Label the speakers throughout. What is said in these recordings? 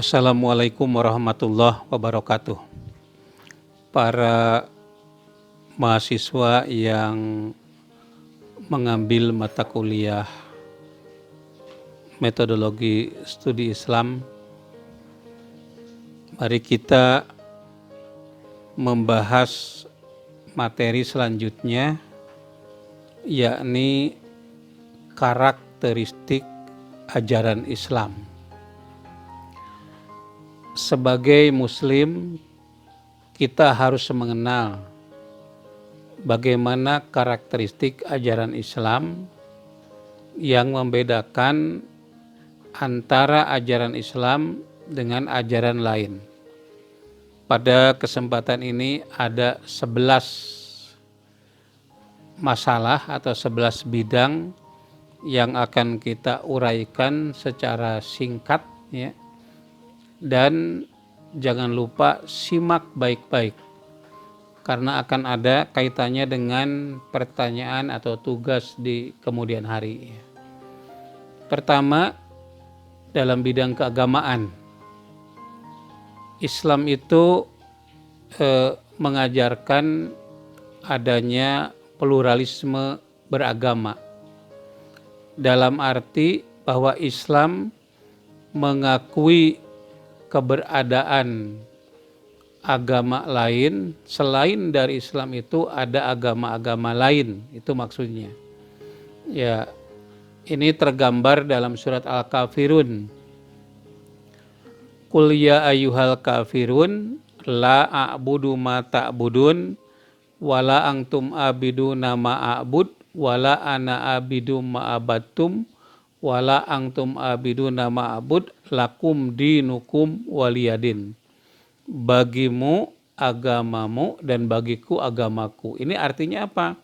Speaker 1: Assalamualaikum warahmatullahi wabarakatuh. Para mahasiswa yang mengambil mata kuliah metodologi studi Islam, mari kita membahas materi selanjutnya, yakni karakteristik ajaran Islam. Sebagai Muslim, kita harus mengenal bagaimana karakteristik ajaran Islam yang membedakan antara ajaran Islam dengan ajaran lain. Pada kesempatan ini ada 11 masalah atau 11 bidang yang akan kita uraikan secara singkat, ya. Dan jangan lupa simak baik-baik karena akan ada kaitannya dengan pertanyaan atau tugas di kemudian hari. Pertama, dalam bidang keagamaan, Islam itu mengajarkan adanya pluralisme beragama, dalam arti bahwa Islam mengakui keberadaan agama lain. Selain dari Islam itu ada agama-agama lain, itu maksudnya. Ya, ini tergambar dalam surat Al-Kafirun. Qul ya ayyuhal kafirun la a'budu ma ta'budun wala antum abiduna ma a'bud wala ana abidu ma abattum wala antum abiduna ma'abud lakum dinukum waliyadin. Bagimu agamamu dan bagiku agamaku. Ini artinya apa?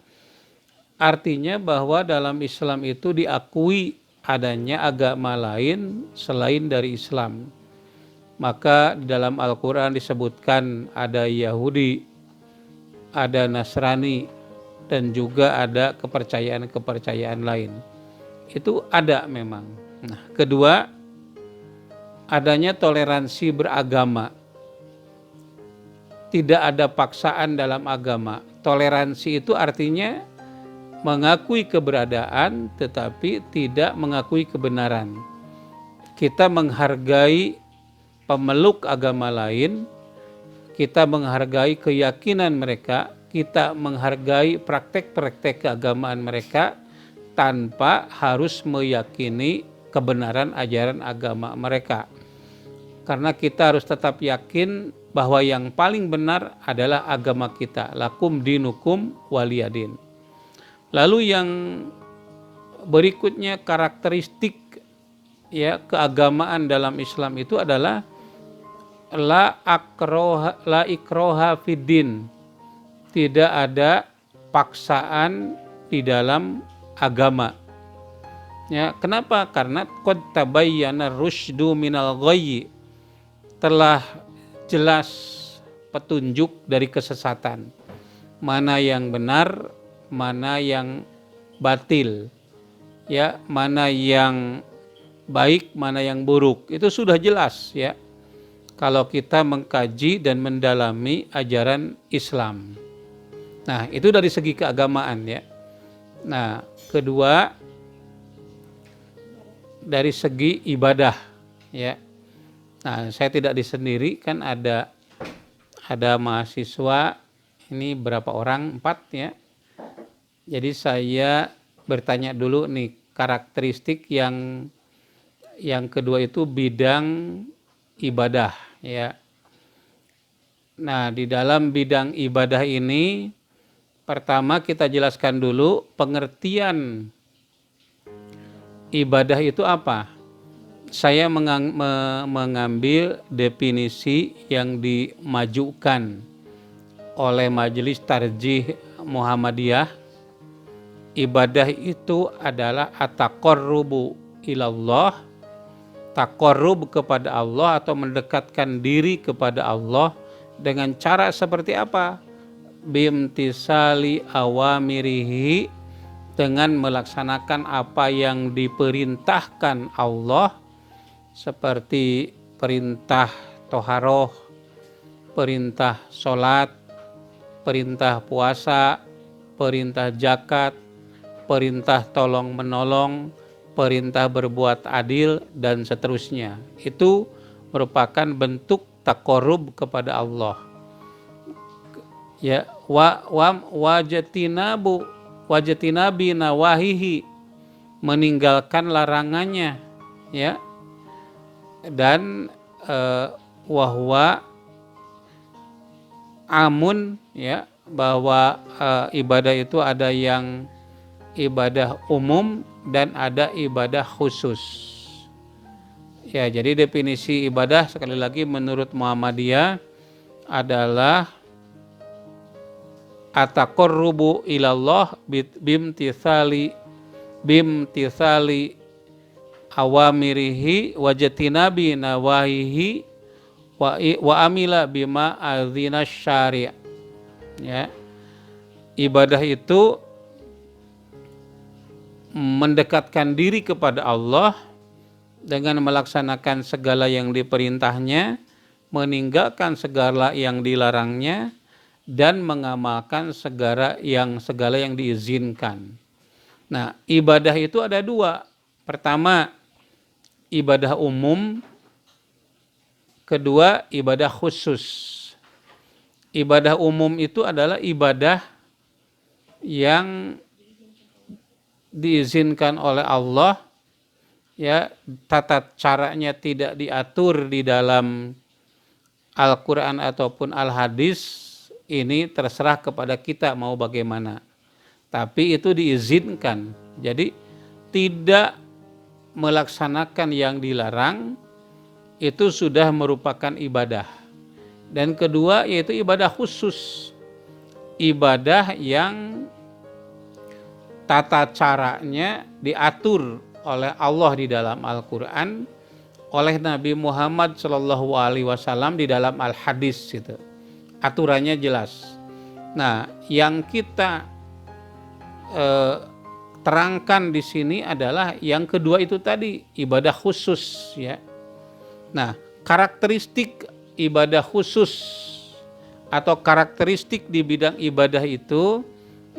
Speaker 1: Artinya bahwa dalam Islam itu diakui adanya agama lain selain dari Islam. Maka di dalam Al-Quran disebutkan ada Yahudi, ada Nasrani, dan juga ada kepercayaan-kepercayaan lain. Itu ada memang. Nah, kedua, adanya toleransi beragama. Tidak ada paksaan dalam agama. Toleransi itu artinya mengakui keberadaan tetapi tidak mengakui kebenaran. Kita menghargai pemeluk agama lain, kita menghargai keyakinan mereka, kita menghargai praktek-praktek keagamaan mereka, tanpa harus meyakini kebenaran ajaran agama mereka. Karena kita harus tetap yakin bahwa yang paling benar adalah agama kita. Lakum dinukum waliyadin. Lalu yang berikutnya karakteristik, ya, keagamaan dalam Islam itu adalah la ikroha fiddin. Tidak ada paksaan di dalam agama. Ya, kenapa? Karena qad tabayyana rusydu minal ghayyi. Telah jelas petunjuk dari kesesatan. Mana yang benar, mana yang batil. Ya, mana yang baik, mana yang buruk. Itu sudah jelas, ya. Kalau kita mengkaji dan mendalami ajaran Islam. Nah, itu dari segi keagamaan, ya. Nah, kedua, dari segi ibadah, ya. Nah, saya tidak disendiri, kan ada mahasiswa ini berapa orang? 4, ya. Jadi saya bertanya dulu nih karakteristik yang kedua itu bidang ibadah, ya. Nah, di dalam bidang ibadah ini pertama kita jelaskan dulu pengertian ibadah itu apa. Saya mengambil definisi yang dimajukan oleh Majelis Tarjih Muhammadiyah. Ibadah itu adalah at-taqarrubu ilallah, taqarrub kepada Allah atau mendekatkan diri kepada Allah dengan cara seperti apa? Bimtisali awamirihi, dengan melaksanakan apa yang diperintahkan Allah, seperti perintah toharoh, perintah sholat, perintah puasa, perintah zakat, perintah tolong menolong, perintah berbuat adil, dan seterusnya. Itu merupakan bentuk taqarrub kepada Allah. Ya, wajatinabi nawahihi, meninggalkan larangannya, ya. Dan wahwa amun, ya, bahwa ibadah itu ada yang ibadah umum dan ada ibadah khusus. Ya, jadi definisi ibadah sekali lagi menurut Muhammadiyah adalah ataqarrubu ilallah bimtithali awamirihi wajtinabi nawahihi wa amila bima adzina syari'. Ya. Ibadah itu mendekatkan diri kepada Allah dengan melaksanakan segala yang diperintahnya, meninggalkan segala yang dilarangnya, dan mengamalkan segala yang diizinkan. Nah, ibadah itu ada dua. Pertama, ibadah umum. Kedua, ibadah khusus. Ibadah umum itu adalah ibadah yang diizinkan oleh Allah, ya, tata caranya tidak diatur di dalam Al-Quran ataupun Al-Hadis. Ini terserah kepada kita mau bagaimana. Tapi itu diizinkan. Jadi tidak melaksanakan yang dilarang itu sudah merupakan ibadah. Dan kedua yaitu ibadah khusus. Ibadah yang tata caranya diatur oleh Allah di dalam Al-Quran, oleh Nabi Muhammad SAW di dalam Al-Hadis gitu. Aturannya jelas. Nah, yang kita terangkan di sini adalah yang kedua itu tadi, ibadah khusus, ya. Nah, karakteristik ibadah khusus atau karakteristik di bidang ibadah itu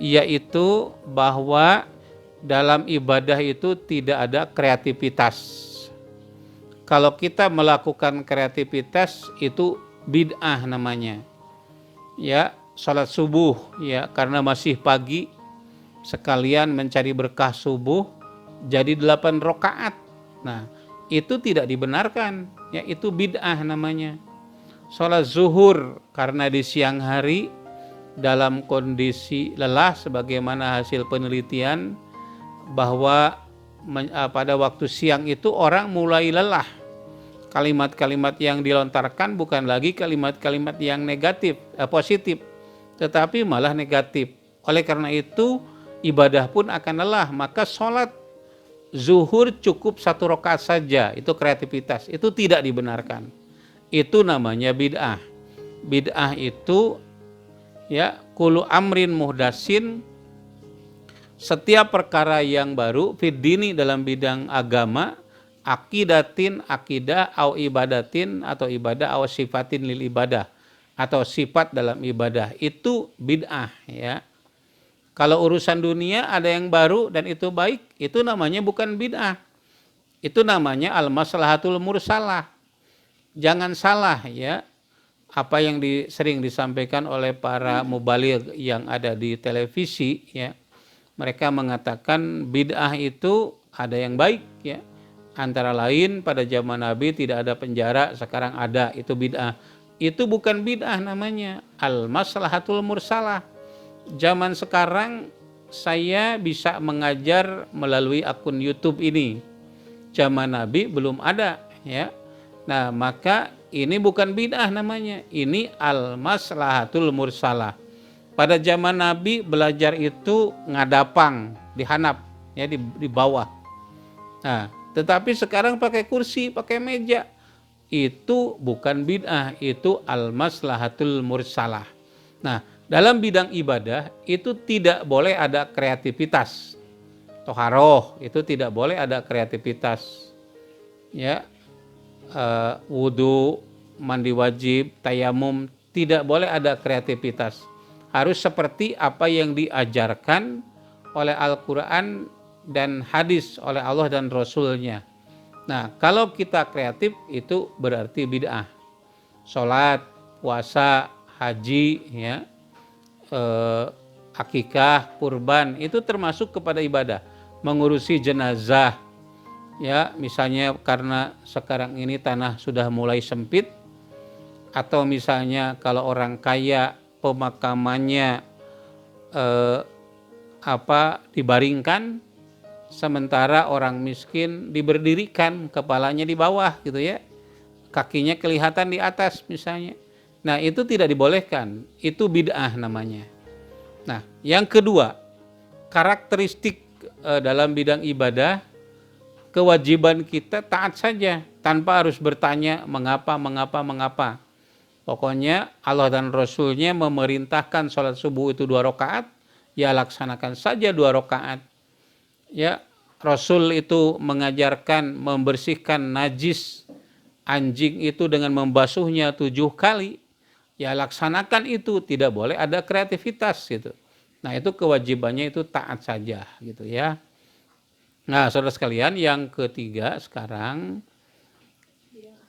Speaker 1: yaitu bahwa dalam ibadah itu tidak ada kreativitas. Kalau kita melakukan kreativitas itu bid'ah namanya. Ya, salat subuh, ya, karena masih pagi sekalian mencari berkah subuh jadi 8 rakaat. Nah, itu tidak dibenarkan, ya, itu bid'ah namanya. Salat zuhur karena di siang hari dalam kondisi lelah, sebagaimana hasil penelitian bahwa pada waktu siang itu orang mulai lelah. Kalimat-kalimat yang dilontarkan bukan lagi kalimat-kalimat yang negatif, positif, tetapi malah negatif. Oleh karena itu ibadah pun akan lelah. Maka sholat zuhur cukup 1 rakaat saja, itu kreativitas, itu tidak dibenarkan. Itu namanya bid'ah. Bid'ah itu, ya, kullu amrin muhdasin, setiap perkara yang baru, fiddini dalam bidang agama, akidatin akidah, au ibadatin atau ibadah, au sifatin lil ibadah atau sifat dalam ibadah, itu bid'ah, ya. Kalau urusan dunia ada yang baru dan itu baik, itu namanya bukan bid'ah. Itu namanya al-maslahatul mursalah. Jangan salah, ya, apa yang sering disampaikan oleh para mubaligh yang ada di televisi, ya. Mereka mengatakan bid'ah itu ada yang baik, ya. Antara lain pada zaman Nabi tidak ada penjara, sekarang ada, itu bid'ah. Itu bukan bid'ah namanya, al-maslahatul mursalah. Zaman sekarang saya bisa mengajar melalui akun YouTube ini. Zaman Nabi belum ada, ya. Nah, maka ini bukan bid'ah namanya, ini al-maslahatul mursalah. Pada zaman Nabi belajar itu ngadapang, dihanap, ya, di bawah. Nah, tetapi sekarang pakai kursi, pakai meja. Itu bukan bid'ah, itu al-maslahatul mursalah. Nah, dalam bidang ibadah itu tidak boleh ada kreativitas. Toharoh itu tidak boleh ada kreativitas. Ya, wudhu, mandi wajib, tayamum, tidak boleh ada kreativitas. Harus seperti apa yang diajarkan oleh Al-Quran dan hadis oleh Allah dan Rasulnya. Nah, kalau kita kreatif itu berarti bid'ah. Sholat, puasa, haji, ya, akikah, kurban, itu termasuk kepada ibadah. Mengurusi jenazah, ya, misalnya karena sekarang ini tanah sudah mulai sempit, atau misalnya kalau orang kaya pemakamannya dibaringkan, sementara orang miskin diberdirikan, kepalanya di bawah gitu ya, kakinya kelihatan di atas misalnya. Nah, itu tidak dibolehkan, itu bid'ah namanya. Nah, yang kedua, karakteristik dalam bidang ibadah, kewajiban kita taat saja tanpa harus bertanya mengapa. Pokoknya Allah dan Rasulnya memerintahkan sholat subuh itu 2 rakaat, ya laksanakan saja 2 rakaat. Ya, Rasul itu mengajarkan membersihkan najis anjing itu dengan membasuhnya 7 kali. Ya laksanakan itu, tidak boleh ada kreativitas gitu. Nah, itu kewajibannya itu taat saja gitu ya. Nah, saudara sekalian, yang ketiga sekarang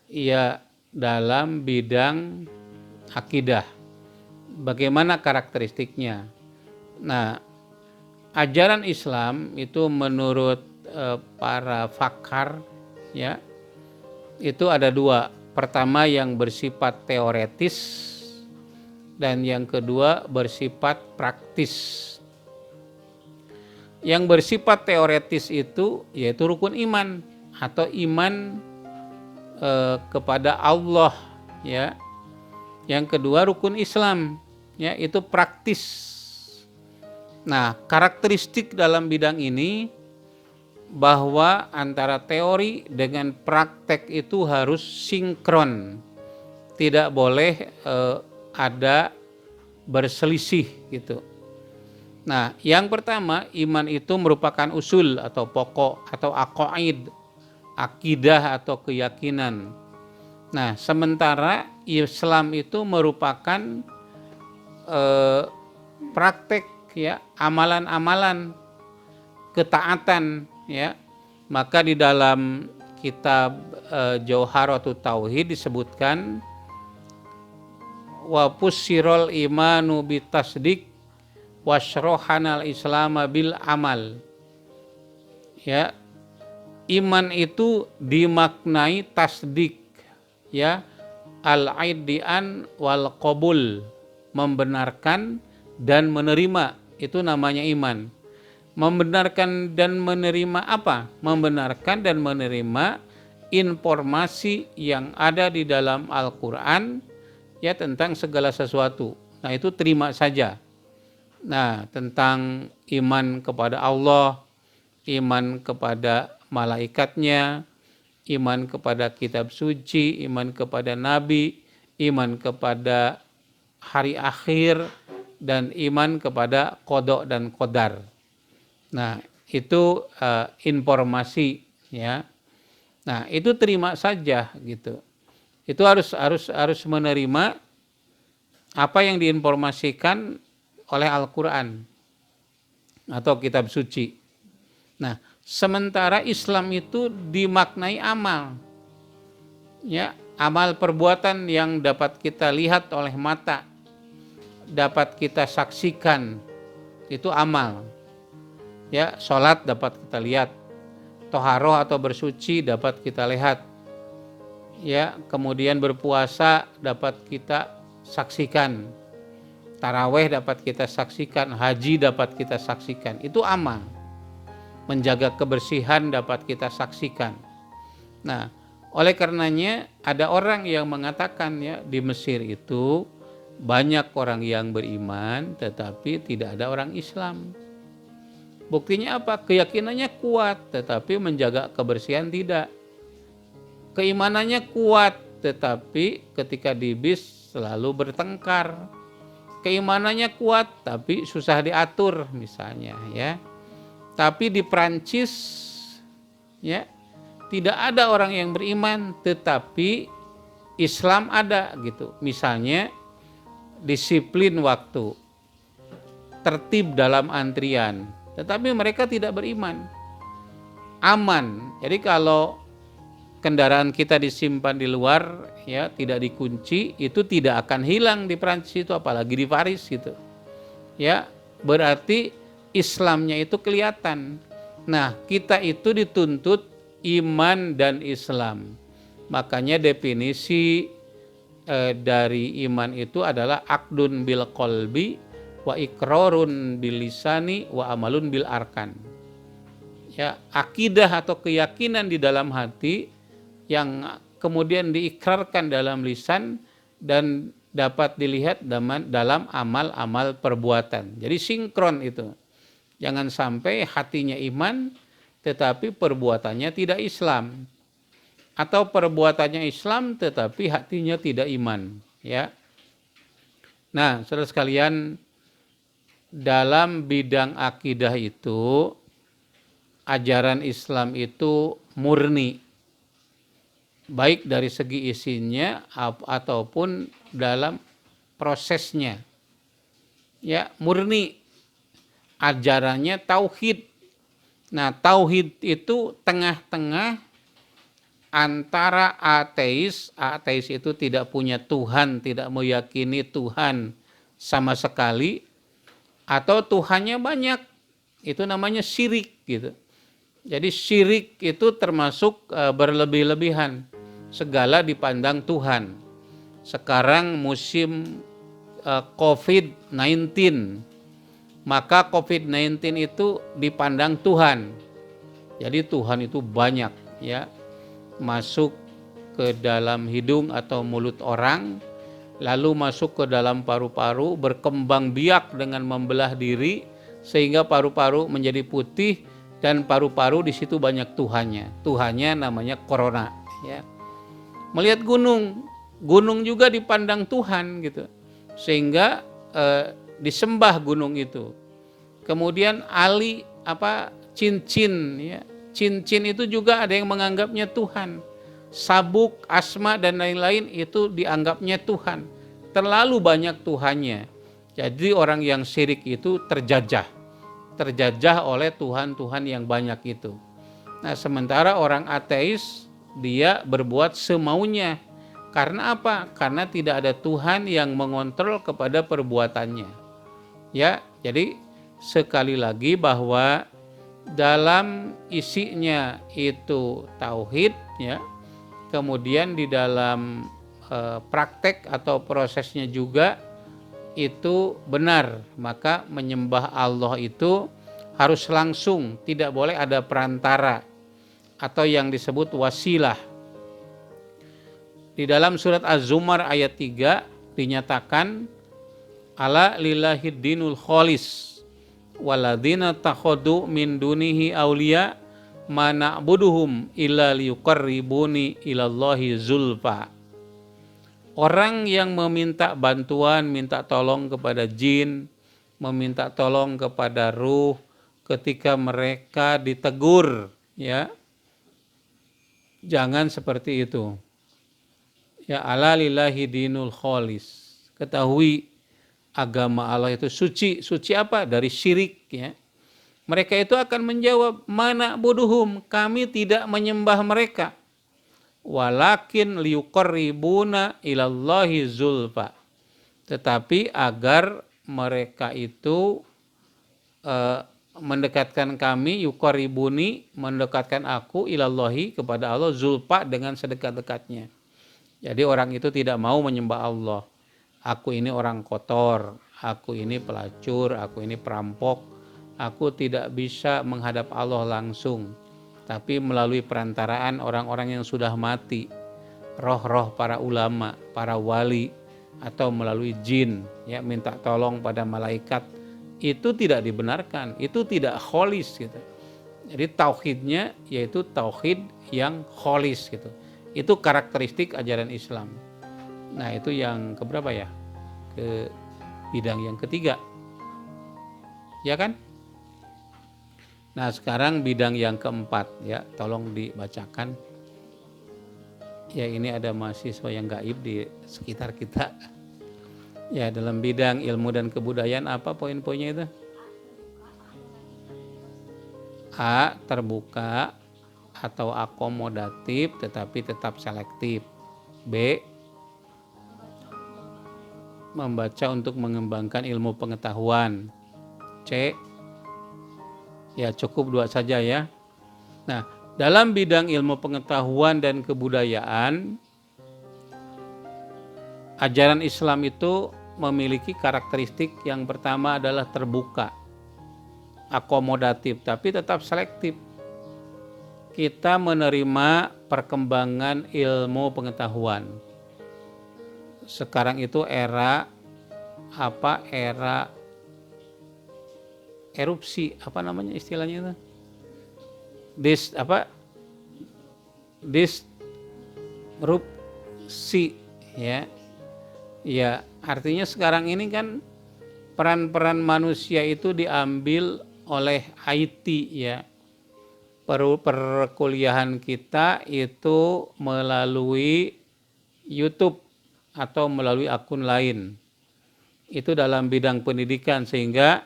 Speaker 1: ya dalam bidang akidah. Bagaimana karakteristiknya? Nah, ajaran Islam itu menurut para pakar ya, itu ada 2. Pertama yang bersifat teoretis dan yang kedua bersifat praktis. Yang bersifat teoretis itu yaitu rukun iman atau iman kepada Allah ya. Yang kedua rukun Islam ya, itu praktis. Nah, karakteristik dalam bidang ini bahwa antara teori dengan praktek itu harus sinkron. Tidak boleh ada berselisih gitu. Nah, yang pertama, iman itu merupakan usul atau pokok atau aqaid, akidah atau keyakinan. Nah, sementara Islam itu merupakan praktek ya, amalan-amalan ketaatan ya. Maka di dalam kitab Jauharatut Tauhid disebutkan wa pussirol imanu bitasdik wasyrohanal islama bil amal. Ya, iman itu dimaknai tasdik ya, al-aidian wal qabul, membenarkan dan menerima, itu namanya iman. Membenarkan dan menerima apa? Membenarkan dan menerima informasi yang ada di dalam Al-Quran ya, tentang segala sesuatu. Nah, itu terima saja. Nah, tentang iman kepada Allah, iman kepada malaikatnya, iman kepada kitab suci, iman kepada nabi, iman kepada hari akhir, dan iman kepada qada dan qadar. Nah, itu informasi ya. Nah, itu terima saja gitu. Itu harus menerima apa yang diinformasikan oleh Al-Quran atau kitab suci. Nah, sementara Islam itu dimaknai amal. Ya, amal perbuatan yang dapat kita lihat oleh mata, dapat kita saksikan, itu amal. Ya, sholat dapat kita lihat, toharoh atau bersuci dapat kita lihat. Ya, kemudian berpuasa dapat kita saksikan. Taraweh dapat kita saksikan, haji dapat kita saksikan. Itu amal. Menjaga kebersihan dapat kita saksikan. Nah, oleh karenanya ada orang yang mengatakan ya, di Mesir itu banyak orang yang beriman tetapi tidak ada orang Islam. Buktinya apa? Keyakinannya kuat tetapi menjaga kebersihan tidak. Keimanannya kuat tetapi ketika di bis selalu bertengkar. Keimanannya kuat tapi susah diatur misalnya ya. Tapi di Prancis ya, tidak ada orang yang beriman tetapi Islam ada gitu. Misalnya disiplin waktu, tertib dalam antrian, tetapi mereka tidak beriman. Aman. Jadi kalau kendaraan kita disimpan di luar, ya tidak dikunci, itu tidak akan hilang di Prancis itu, apalagi di Paris gitu. Ya, berarti Islamnya itu kelihatan. Nah, kita itu dituntut iman dan Islam. Makanya definisi dari iman itu adalah akdun bil qalbi wa ikrarun bil lisani wa amalun bil arkan. Ya, akidah atau keyakinan di dalam hati yang kemudian diikrarkan dalam lisan dan dapat dilihat dalam amal-amal perbuatan. Jadi sinkron itu. Jangan sampai hatinya iman tetapi perbuatannya tidak Islam. Atau perbuatannya Islam tetapi hatinya tidak iman, ya. Nah, saudara sekalian, dalam bidang akidah itu ajaran Islam itu murni, baik dari segi isinya ataupun dalam prosesnya. Ya, murni. Ajarannya tauhid. Nah, tauhid itu tengah-tengah antara ateis itu tidak punya Tuhan, tidak meyakini Tuhan sama sekali, atau Tuhannya banyak, itu namanya syirik gitu. Jadi syirik itu termasuk berlebih-lebihan, segala dipandang Tuhan. Sekarang musim COVID-19, maka COVID-19 itu dipandang Tuhan. Jadi Tuhan itu banyak, ya, masuk ke dalam hidung atau mulut orang, lalu masuk ke dalam paru-paru, berkembang biak dengan membelah diri sehingga paru-paru menjadi putih dan paru-paru di situ banyak Tuhannya. Tuhannya namanya corona, ya. Melihat gunung juga dipandang Tuhan gitu. Sehingga disembah gunung itu. Kemudian cincin, ya. Cincin itu juga ada yang menganggapnya Tuhan. Sabuk, asma dan lain-lain itu dianggapnya Tuhan. Terlalu banyak Tuhannya. Jadi orang yang syirik itu terjajah oleh Tuhan-Tuhan yang banyak itu. Nah, sementara orang ateis dia berbuat semaunya. Karena apa? Karena tidak ada Tuhan yang mengontrol kepada perbuatannya. Ya, jadi sekali lagi bahwa dalam isinya itu tauhid, ya. Kemudian di dalam praktek atau prosesnya juga itu benar. Maka menyembah Allah itu harus langsung, tidak boleh ada perantara atau yang disebut wasilah. Di dalam surat Az-Zumar ayat 3 dinyatakan ala lillahid dinul kholis waladina takhodu min dunihi awliya ma na'buduhum illa liyuqarribuni ilallahi zulfa. Orang yang meminta bantuan, minta tolong kepada jin, meminta tolong kepada ruh ketika mereka ditegur, ya. Jangan seperti itu. Ya, ala lillahi dinul kholis. Ketahui agama Allah itu suci. Suci apa? Dari syirik, ya. Mereka itu akan menjawab, mana boduhum, kami tidak menyembah mereka. Walakin liyuqarribuna ilallahi zulfa. Tetapi agar mereka itu mendekatkan kami, yuqarribuni, mendekatkan aku ilallahi, kepada Allah, zulfa, dengan sedekat-dekatnya. Jadi orang itu tidak mau menyembah Allah. Aku ini orang kotor, aku ini pelacur, aku ini perampok, aku tidak bisa menghadap Allah langsung, tapi melalui perantaraan orang-orang yang sudah mati, roh-roh para ulama, para wali, atau melalui jin, ya, minta tolong pada malaikat. Itu tidak dibenarkan, itu tidak kholis gitu. Jadi tauhidnya yaitu tauhid yang kholis gitu. Itu karakteristik ajaran Islam. Nah, itu yang keberapa ya? Ke bidang yang ketiga. Ya kan? Nah, sekarang bidang yang keempat ya, tolong dibacakan. Ya, ini ada mahasiswa yang gaib di sekitar kita. Ya, dalam bidang ilmu dan kebudayaan apa poin-poinnya itu? A. Terbuka atau akomodatif tetapi tetap selektif. B. Membaca untuk mengembangkan ilmu pengetahuan. C. Ya, cukup 2 saja ya. Nah, dalam bidang ilmu pengetahuan dan kebudayaan, ajaran Islam itu memiliki karakteristik yang pertama adalah terbuka, akomodatif, tapi tetap selektif. Kita menerima perkembangan ilmu pengetahuan. Sekarang itu era erupsi, apa namanya istilahnya itu? Disrupsi ya. Ya, artinya sekarang ini kan peran-peran manusia itu diambil oleh IT ya. Perkuliahan kita itu melalui YouTube atau melalui akun lain. Itu dalam bidang pendidikan, sehingga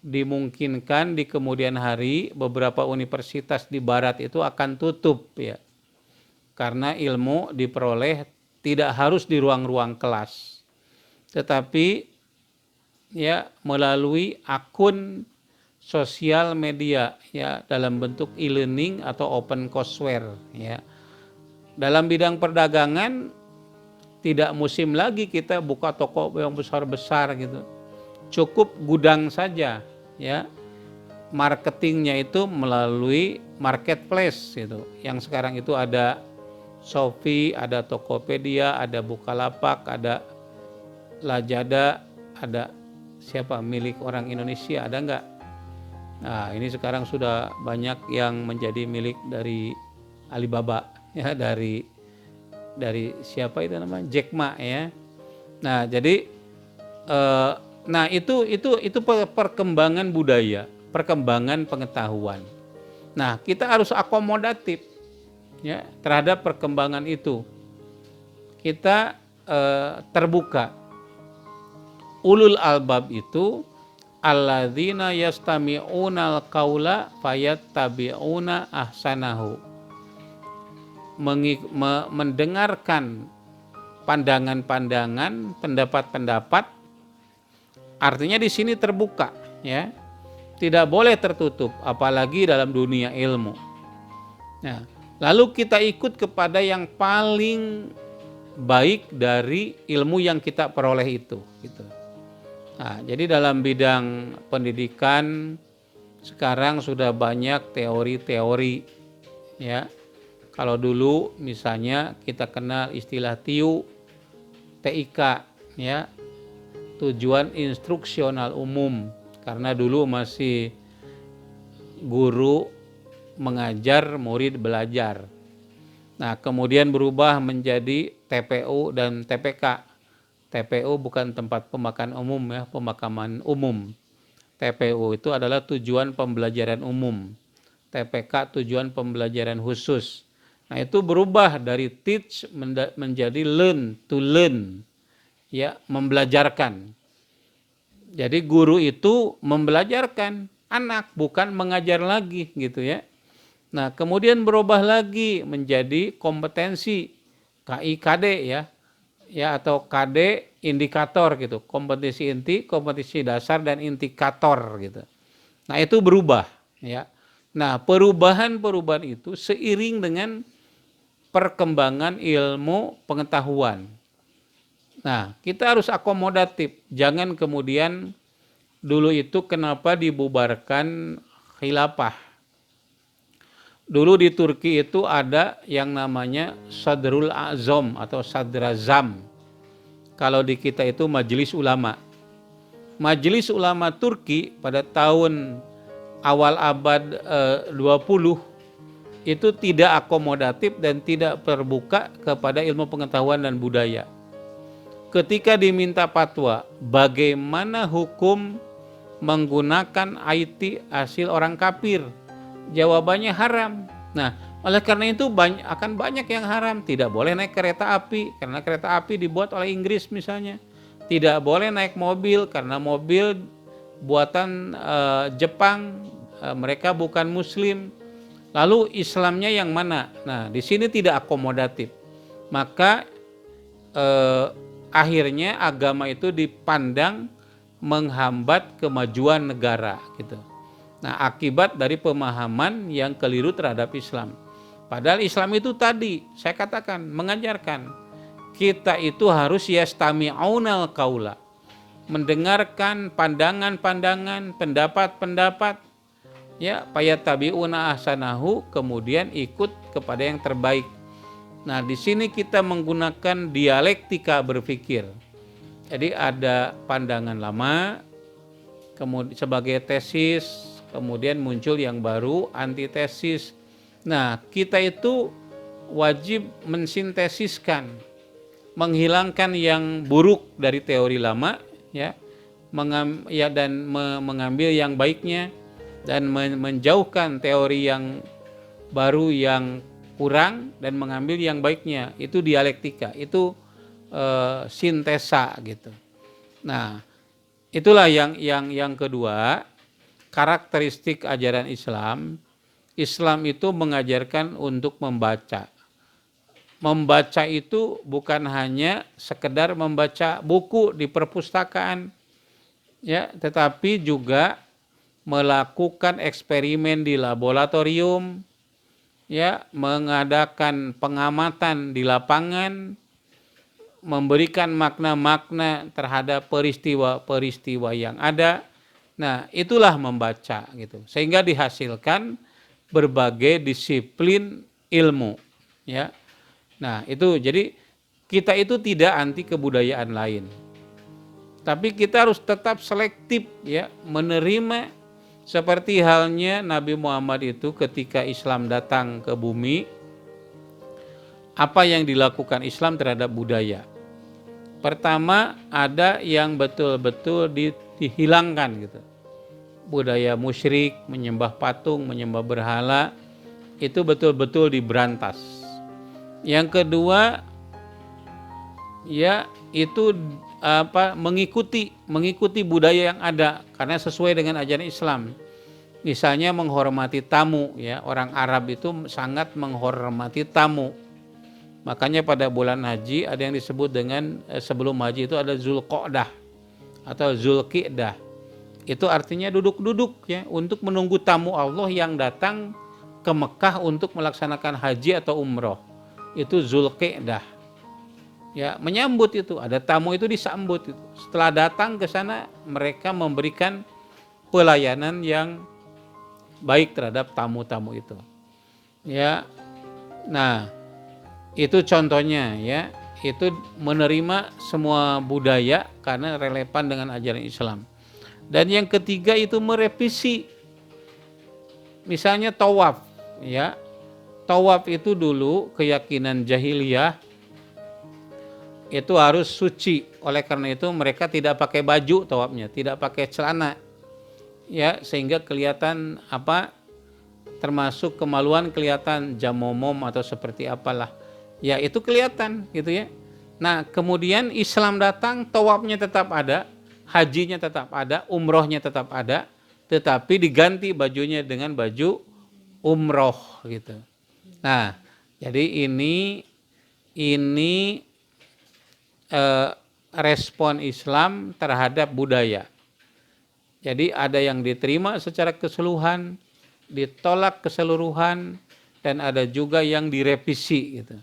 Speaker 1: dimungkinkan di kemudian hari beberapa universitas di barat itu akan tutup ya. Karena ilmu diperoleh tidak harus di ruang-ruang kelas, tetapi ya melalui akun sosial media ya, dalam bentuk e-learning atau open courseware ya. Dalam bidang perdagangan tidak musim lagi kita buka toko yang besar-besar gitu. Cukup gudang saja ya. Marketingnya itu melalui marketplace gitu. Yang sekarang itu ada Shopee, ada Tokopedia, ada Bukalapak, ada Lazada, ada siapa milik orang Indonesia, ada enggak? Nah, ini sekarang sudah banyak yang menjadi milik dari Alibaba ya, dari siapa itu namanya, Jack Ma ya. Nah, jadi itu perkembangan budaya, perkembangan pengetahuan. Nah, kita harus akomodatif ya terhadap perkembangan itu. Kita terbuka. Ulul albab itu alladzina yastami'unal qaula fayattabi'una ahsanahu. Mendengarkan pandangan-pandangan, pendapat-pendapat, artinya di sini terbuka ya. Tidak boleh tertutup, apalagi dalam dunia ilmu. Nah, lalu kita ikut kepada yang paling baik dari ilmu yang kita peroleh itu gitu. Nah, jadi dalam bidang pendidikan sekarang sudah banyak teori-teori ya. Kalau dulu misalnya kita kenal istilah TIK ya, tujuan instruksional umum, karena dulu masih guru mengajar, murid belajar. Nah, kemudian berubah menjadi TPU dan TPK. TPU bukan tempat pemakaman umum ya, pemakaman umum. TPU itu adalah tujuan pembelajaran umum. TPK tujuan pembelajaran khusus. Nah, itu berubah dari teach menjadi learn to learn. Ya, membelajarkan. Jadi guru itu membelajarkan anak, bukan mengajar lagi gitu ya. Nah, kemudian berubah lagi menjadi kompetensi KIKD ya. Ya, atau KD indikator gitu, kompetisi inti, kompetisi dasar dan indikator gitu. Nah, itu berubah ya. Nah, perubahan-perubahan itu seiring dengan perkembangan ilmu pengetahuan. Nah, kita harus akomodatif, jangan kemudian dulu itu kenapa dibubarkan khilafah. Dulu di Turki itu ada yang namanya Sadrul Azam atau Sadrazam. Kalau di kita itu Majelis Ulama. Majelis Ulama Turki pada tahun awal abad 20 itu tidak akomodatif dan tidak terbuka kepada ilmu pengetahuan dan budaya. Ketika diminta fatwa bagaimana hukum menggunakan IT hasil orang kafir? Jawabannya haram. Nah, oleh karena itu akan banyak yang haram. Tidak boleh naik kereta api karena kereta api dibuat oleh Inggris misalnya. Tidak boleh naik mobil karena mobil buatan Jepang, mereka bukan Muslim. Lalu Islamnya yang mana? Nah, di sini tidak akomodatif. Maka akhirnya agama itu dipandang menghambat kemajuan negara gitu. Nah, akibat dari pemahaman yang keliru terhadap Islam. Padahal Islam itu tadi saya katakan mengajarkan kita itu harus yastami'unal qaula, mendengarkan pandangan-pandangan, pendapat-pendapat, ya, fayattabi'una ahsanahu, kemudian ikut kepada yang terbaik. Nah, di sini kita menggunakan dialektika berpikir. Jadi ada pandangan lama kemudian sebagai tesis, kemudian muncul yang baru antitesis. Nah, kita itu wajib mensintesiskan, menghilangkan yang buruk dari teori lama, ya, dan mengambil yang baiknya, dan menjauhkan teori yang baru yang kurang dan mengambil yang baiknya. Itu dialektika, itu sintesa gitu. Nah, itulah yang kedua, karakteristik ajaran Islam. Islam itu mengajarkan untuk membaca. Membaca itu bukan hanya sekedar membaca buku di perpustakaan, ya, tetapi juga melakukan eksperimen di laboratorium, ya, mengadakan pengamatan di lapangan, memberikan makna-makna terhadap peristiwa-peristiwa yang ada. Nah, itulah membaca gitu. Sehingga dihasilkan berbagai disiplin ilmu, ya. Nah, itu jadi kita itu tidak anti kebudayaan lain. Tapi kita harus tetap selektif, ya, menerima, seperti halnya Nabi Muhammad itu ketika Islam datang ke bumi, apa yang dilakukan Islam terhadap budaya. Pertama, ada yang betul-betul dihilangkan gitu. Budaya musyrik, menyembah patung, menyembah berhala, itu betul-betul diberantas. Yang kedua, ya, itu mengikuti budaya yang ada karena sesuai dengan ajaran Islam. Misalnya menghormati tamu, ya, orang Arab itu sangat menghormati tamu. Makanya pada bulan haji ada yang disebut dengan sebelum haji itu ada Zulqa'dah atau Zulqi'dah. Itu artinya duduk-duduk, ya, untuk menunggu tamu Allah yang datang ke Mekah untuk melaksanakan haji atau umroh. Itu Zulqi'dah. Ya, menyambut itu, ada tamu itu disambut itu. Setelah datang ke sana mereka memberikan pelayanan yang baik terhadap tamu-tamu itu. Ya. Nah, itu contohnya, ya, itu menerima semua budaya karena relevan dengan ajaran Islam. Dan yang ketiga itu merevisi. Misalnya tawaf, ya. Tawaf itu dulu keyakinan jahiliyah itu harus suci. Oleh karena itu mereka tidak pakai baju tawafnya, tidak pakai celana. Ya, sehingga kelihatan termasuk kemaluan kelihatan jamomom atau seperti apalah. Ya, itu kelihatan gitu, ya. Nah, kemudian Islam datang, tawafnya tetap ada, hajinya tetap ada, umrohnya tetap ada, tetapi diganti bajunya dengan baju umroh gitu. Nah, jadi ini respon Islam terhadap budaya. Jadi ada yang diterima secara keseluruhan, ditolak keseluruhan, dan ada juga yang direvisi gitu.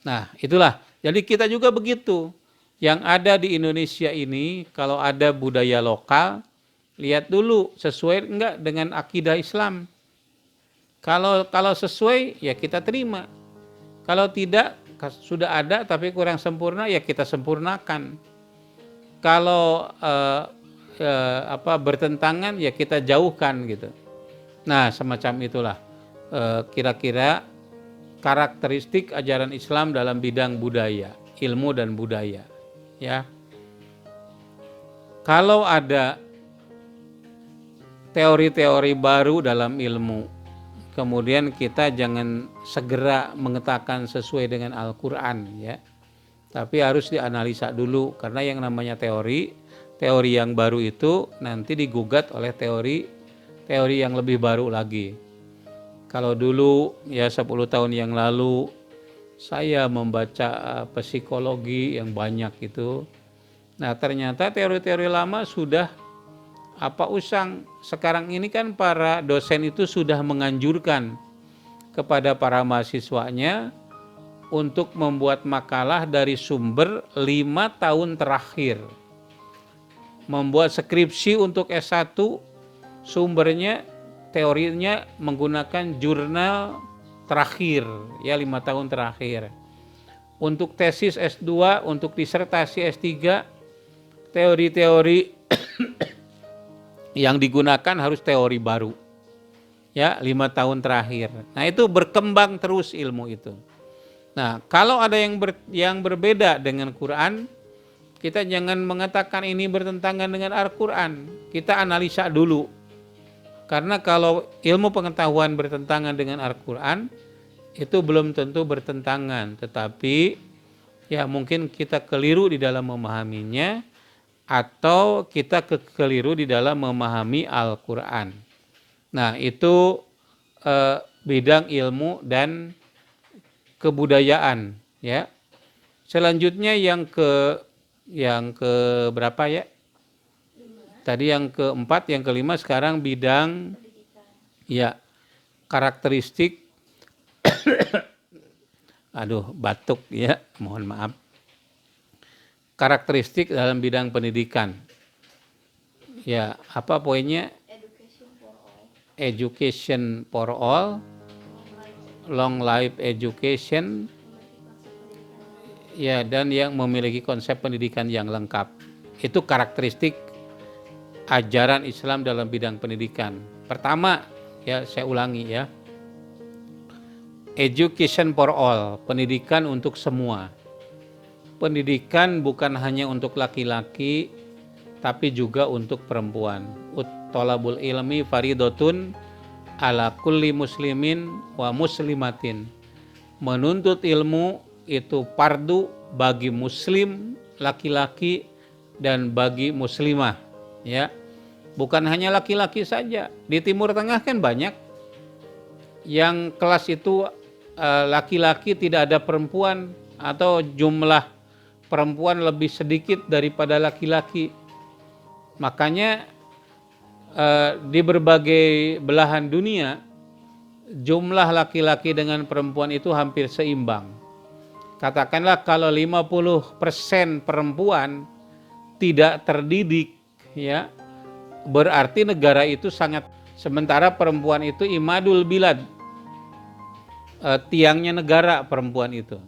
Speaker 1: Nah, itulah. Jadi kita juga begitu. Yang ada di Indonesia ini, kalau ada budaya lokal, lihat dulu sesuai enggak dengan akidah Islam. Kalau sesuai, ya kita terima. Kalau tidak, sudah ada tapi kurang sempurna, ya kita sempurnakan. Kalau bertentangan, ya kita jauhkan gitu. Nah, semacam itulah kira-kira karakteristik ajaran Islam dalam bidang budaya, ilmu dan budaya, ya. Kalau ada teori-teori baru dalam ilmu. Kemudian kita jangan segera mengatakan sesuai dengan Al-Quran ya. Tapi harus dianalisa dulu, karena yang namanya teori yang baru itu nanti digugat oleh teori yang lebih baru lagi. Kalau dulu ya 10 tahun yang lalu saya membaca psikologi yang banyak itu. Nah, ternyata teori-teori lama sudah usang. Sekarang ini kan para dosen itu sudah menganjurkan kepada para mahasiswanya untuk membuat makalah dari sumber 5 tahun terakhir. Membuat skripsi untuk S1 sumbernya teorinya menggunakan jurnal terakhir ya 5 tahun terakhir. Untuk tesis S2, untuk disertasi S3, teori-teori yang digunakan harus teori baru ya 5 tahun terakhir. Nah, itu berkembang terus ilmu itu. Nah, kalau ada yang berbeda dengan Quran, kita jangan mengatakan ini bertentangan dengan Al-Quran. Kita analisa dulu. Karena kalau ilmu pengetahuan bertentangan dengan Al-Quran, itu belum tentu bertentangan. Tetapi ya mungkin kita keliru di dalam memahaminya, atau kita keliru di dalam memahami Al-Quran. Nah, itu bidang ilmu dan kebudayaan ya. Selanjutnya yang ke berapa ya? Tadi yang keempat, yang kelima, sekarang bidang ya karakteristik batuk ya, mohon maaf. Karakteristik dalam bidang pendidikan. Ya, apa poinnya? Education for all, long life education, ya, dan yang memiliki konsep pendidikan yang lengkap. Itu karakteristik ajaran Islam dalam bidang pendidikan. Pertama, ya saya ulangi ya, education for all, pendidikan untuk semua. Pendidikan bukan hanya untuk laki-laki, tapi juga untuk perempuan. Thalabul ilmi faridotun ala kulli muslimin wa muslimatin. Menuntut ilmu itu fardu bagi muslim laki-laki dan bagi muslimah ya. Bukan hanya laki-laki saja. Di Timur Tengah kan banyak yang kelas itu laki-laki, tidak ada perempuan, atau jumlah perempuan lebih sedikit daripada laki-laki. Makanya di berbagai belahan dunia jumlah laki-laki dengan perempuan itu hampir seimbang. Katakanlah kalau 50% perempuan tidak terdidik ya, berarti negara itu sangat, sementara perempuan itu imadul bilad, tiangnya negara perempuan itu.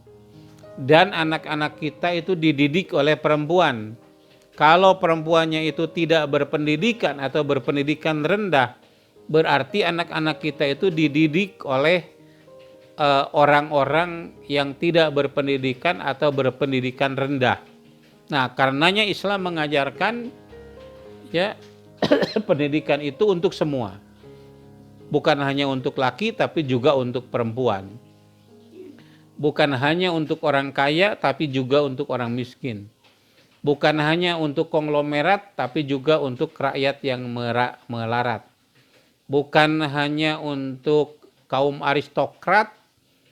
Speaker 1: Dan anak-anak kita itu dididik oleh perempuan. Kalau perempuannya itu tidak berpendidikan atau berpendidikan rendah, berarti anak-anak kita itu dididik oleh orang-orang yang tidak berpendidikan atau berpendidikan rendah. Nah, karenanya Islam mengajarkan ya pendidikan itu untuk semua. Bukan hanya untuk laki tapi juga untuk perempuan. Bukan hanya untuk orang kaya tapi juga untuk orang miskin. Bukan hanya untuk konglomerat, tapi juga untuk rakyat yang melarat. Bukan hanya untuk kaum aristokrat,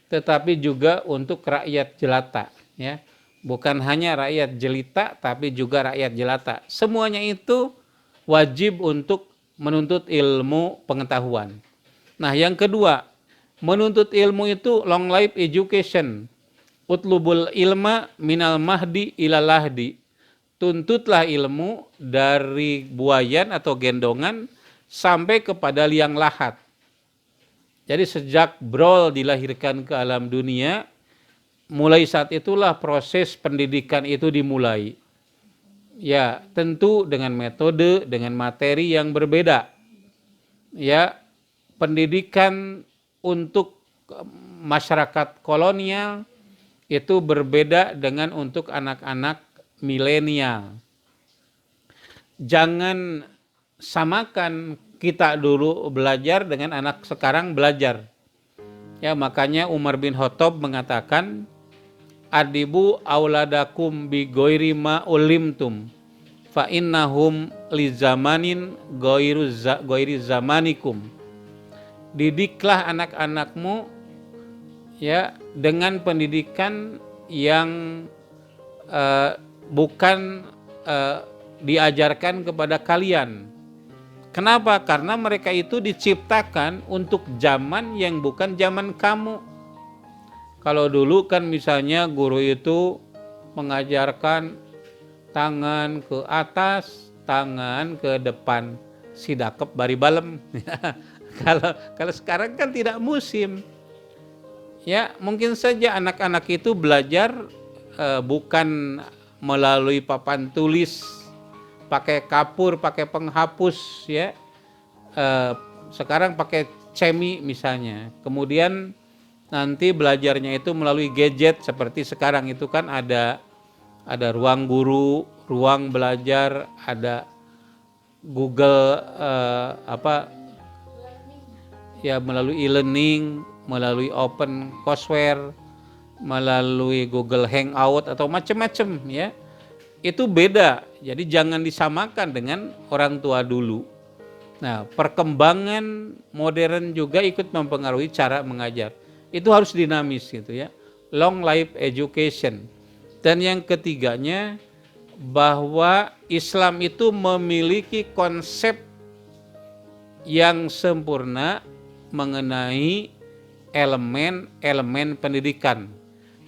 Speaker 1: tetapi juga untuk rakyat jelata. Ya. Bukan hanya rakyat jelita, tapi juga rakyat jelata. Semuanya itu wajib untuk menuntut ilmu pengetahuan. Nah, yang kedua, menuntut ilmu itu long life education. Utlubul ilma minal mahdi ilal lahdi. Tuntutlah ilmu dari buayan atau gendongan sampai kepada liang lahat. Jadi sejak Brol dilahirkan ke alam dunia, mulai saat itulah proses pendidikan itu dimulai. Ya, tentu dengan metode, dengan materi yang berbeda. Ya, pendidikan untuk masyarakat kolonial itu berbeda dengan untuk anak-anak milenial. Jangan samakan kita dulu belajar dengan anak sekarang belajar. Ya, makanya Umar bin Khattab mengatakan, adibu auladakum bi ghairi ma ulimtum fa innahum li zamanin ghairi zamanikum. Didiklah anak-anakmu ya dengan pendidikan yang bukan diajarkan kepada kalian. Kenapa? Karena mereka itu diciptakan untuk zaman yang bukan zaman kamu. Kalau dulu kan misalnya guru itu mengajarkan tangan ke atas, tangan ke depan, sidakep bari balem. Kalau sekarang kan tidak musim. Ya, mungkin saja anak-anak itu belajar bukan melalui papan tulis, pakai kapur, pakai penghapus, ya. Sekarang pakai cemi misalnya. Kemudian nanti belajarnya itu melalui gadget seperti sekarang itu kan ada ruang guru, ruang belajar, ada Google ya melalui e-learning, melalui open courseware, melalui Google Hangout atau macam-macam ya. Itu beda. Jadi jangan disamakan dengan orang tua dulu. Nah, perkembangan modern juga ikut mempengaruhi cara mengajar. Itu harus dinamis gitu ya. Long life education. Dan yang ketiganya bahwa Islam itu memiliki konsep yang sempurna mengenai elemen-elemen pendidikan,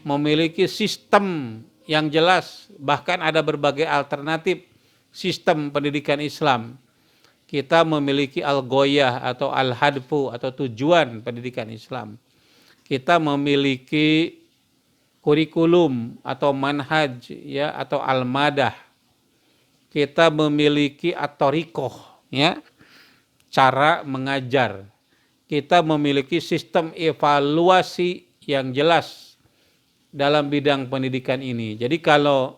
Speaker 1: memiliki sistem yang jelas, bahkan ada berbagai alternatif sistem pendidikan Islam. Kita memiliki al-ghoyah atau al-hadfu atau tujuan pendidikan Islam. Kita memiliki kurikulum atau manhaj ya atau al-madah. Kita memiliki at-thariqah ya, cara mengajar. Kita memiliki sistem evaluasi yang jelas dalam bidang pendidikan ini. Jadi kalau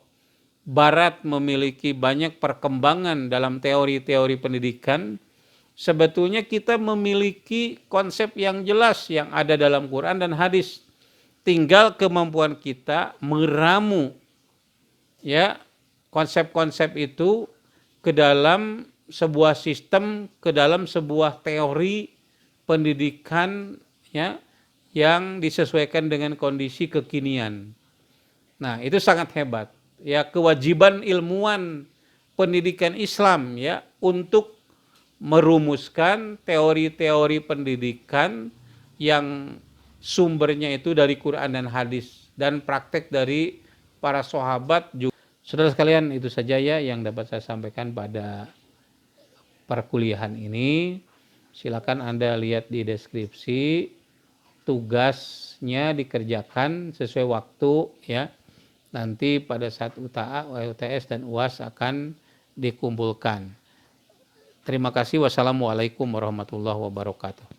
Speaker 1: Barat memiliki banyak perkembangan dalam teori-teori pendidikan, sebetulnya kita memiliki konsep yang jelas yang ada dalam Quran dan hadis. Tinggal kemampuan kita meramu ya konsep-konsep itu ke dalam sebuah sistem, ke dalam sebuah teori pendidikan ya yang disesuaikan dengan kondisi kekinian. Nah, itu sangat hebat. Ya, kewajiban ilmuwan pendidikan Islam ya untuk merumuskan teori-teori pendidikan yang sumbernya itu dari Quran dan hadis dan praktek dari para sahabat juga. Saudara sekalian, itu saja ya yang dapat saya sampaikan pada perkuliahan ini. Silakan Anda lihat di deskripsi, tugasnya dikerjakan sesuai waktu ya. Nanti pada saat UTS dan UAS akan dikumpulkan. Terima kasih. Wassalamualaikum warahmatullahi wabarakatuh.